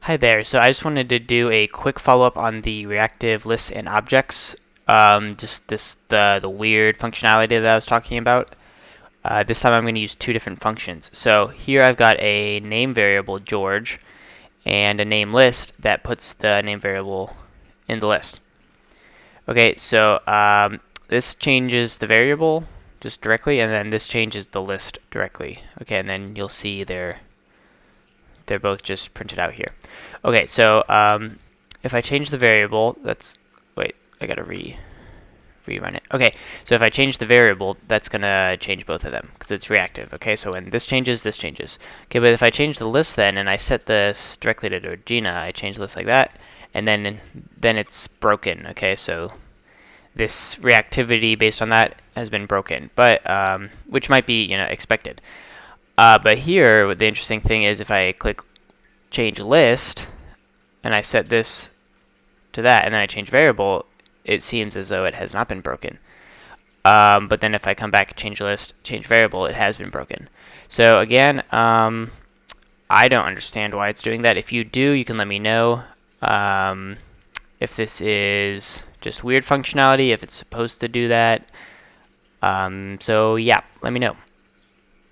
Hi there. So I just wanted to do a quick follow-up on the reactive lists and objects. Just the weird functionality that I was talking about. This time I'm going to use two different functions. So here I've got a name variable George and a name list that puts the name variable in the list. Okay, so this changes the variable just directly, and then this changes the list directly. Okay, and then you'll see they're both just printed out here. Okay, so if I change the variable, wait, I gotta rerun it. Okay, so if I change the variable, that's gonna change both of them because it's reactive. Okay, so when this changes, this changes. Okay, but if I change the list then and I set this directly to Regina, I change the list like that, and then it's broken. Okay, so this reactivity based on that has been broken, but which might be expected. But here, the interesting thing is if I click change list and I set this to that and then I change variable, it seems as though it has not been broken. But then if I come back, change list, change variable, it has been broken. So again, I don't understand why it's doing that. If you do, you can let me know if this is just weird functionality, if it's supposed to do that. So yeah, let me know.